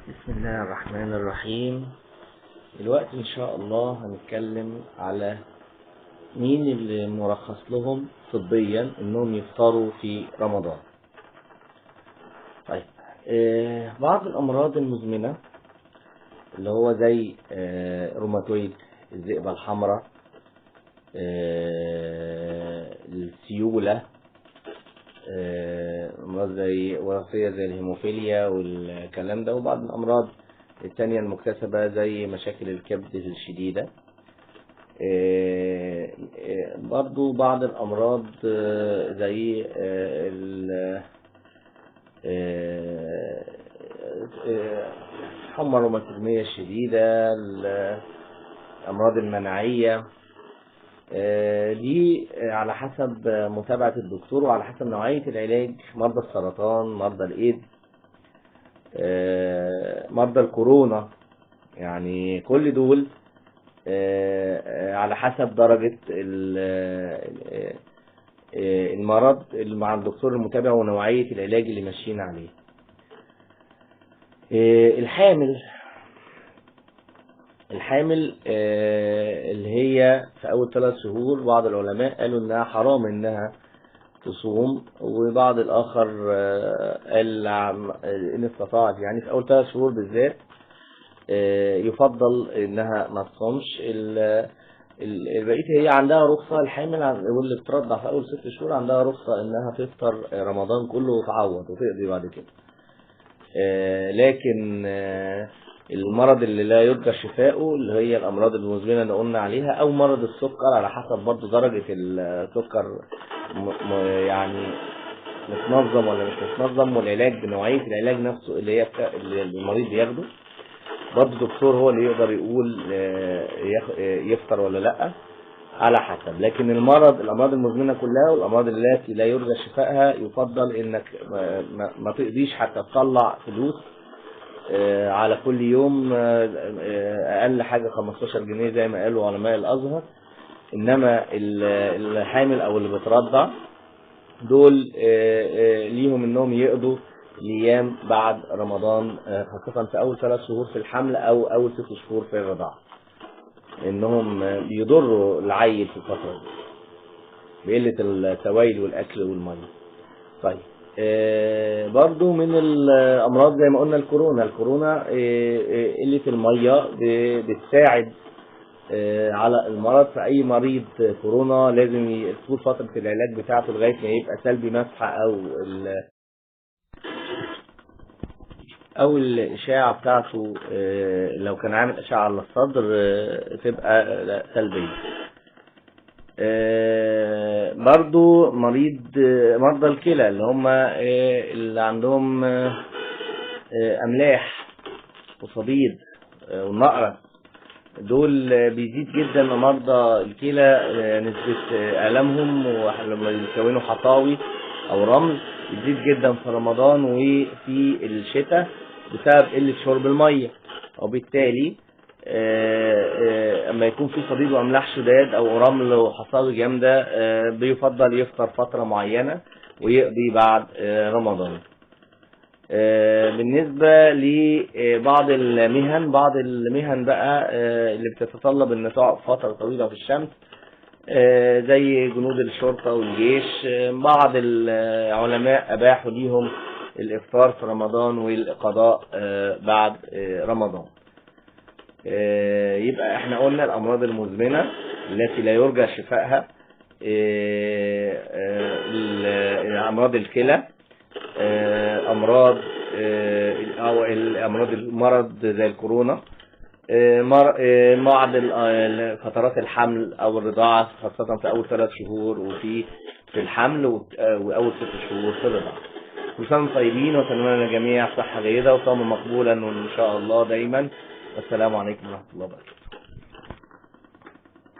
بسم الله الرحمن الرحيم. دلوقتي إن شاء الله هنتكلم على مين اللي مرخص لهم طبيا إنهم يفطروا في رمضان. طيب، بعض الأمراض المزمنة اللي هو زي روماتويد، الذئبة الحمراء، السيولة، أمراض زي وراثية زي الهيموفيليا والكلام ده، وبعض الأمراض التانية المكتسبة زي مشاكل الكبد الشديدة. برضو بعض الأمراض زي الحمى الروماتيزمية الشديدة، الأمراض المناعية. دي على حسب متابعة الدكتور وعلى حسب نوعية العلاج. مرضى السرطان، مرضى الإيدز، مرضى الكورونا، يعني كل دول على حسب درجة المرض اللي مع الدكتور المتابع ونوعية العلاج اللي ماشيين عليه. الحامل اللي هي في أول 3 شهور، بعض العلماء قالوا إنها حرام إنها تصوم، وبعض الآخر قال إن استطاعت، يعني في أول 3 شهور بالذات يفضل إنها ما تصومش. البقية هي عندها رخصة، الحامل واللي بترضع في أول 6 شهور عندها رخصة إنها تفطر رمضان كله وتعوض وتقضي بعد كده. لكن المرض اللي لا يرجى شفاؤه اللي هي الأمراض المزمنة اللي قلنا عليها، أو مرض السكر، على حسب برضه درجة السكر يعني متنظم ولا مش متنظم، والعلاج بنوعية العلاج نفسه اللي المريض بياخده. برضه الدكتور هو اللي يقدر يقول يفطر ولا لأ، على حسب. لكن الأمراض المزمنة كلها والأمراض التي لا يرجى شفائها يفضل إنك ما تقضيش حتى تطلع فلوس على كل يوم، أقل حاجة 15 جنيه زي ما قالوا علماء الأزهر. إنما الحامل أو اللي بترضع دول ليهم إنهم يقضوا الأيام بعد رمضان، خاصة في أول 3 شهور في الحمل أو أول 6 شهور في الرضاعة، إنهم بيضروا العيل في الفترة دي بقلة السوائل والأكل والمية. طيب، برضو من الأمراض زي ما قلنا الكورونا، قلة المية بتساعد على المرض. فأي مريض كورونا لازم طول فترة العلاج بتاعته لغاية ما يبقى سلبي مسحة أو الإشاعة بتاعته، لو كان عامل إشاعة على الصدر تبقى سلبية. برضو مرضى الكلى اللي هم اللي عندهم أملاح وصديد والنقرة، دول بيزيد جدا مرضى الكلى نسبة آلامهم، ولما يكونوا حصاوي أو رمل بيزيد جدا في رمضان وفي الشتاء بسبب قلة شرب المية. وبالتالي اما يكون في صديد واملاح شداد او رمل وحصاوي جامده، بيفضل يفطر فتره معينه ويقضي بعد رمضان. بالنسبه لبعض المهن بقى اللي بتتطلب ان تقعد فتره طويله في الشمس، زي جنود الشرطه والجيش، بعض العلماء اباحوا ليهم الافطار في رمضان والقضاء بعد رمضان. يبقى احنا قلنا الامراض المزمنة التي لا يرجى شفائها، امراض الكلى، امراض او المرض زي الكورونا، بعض فترات الحمل او الرضاعة، خاصة في اول 3 شهور وفي الحمل واول 6 شهور في الرضاعة. كل سنة وانتم طيبين، واتمنى للجميع صحة جيدة وصوم مقبولا وان شاء الله دايما. والسلام عليكم ورحمة الله وبركاته.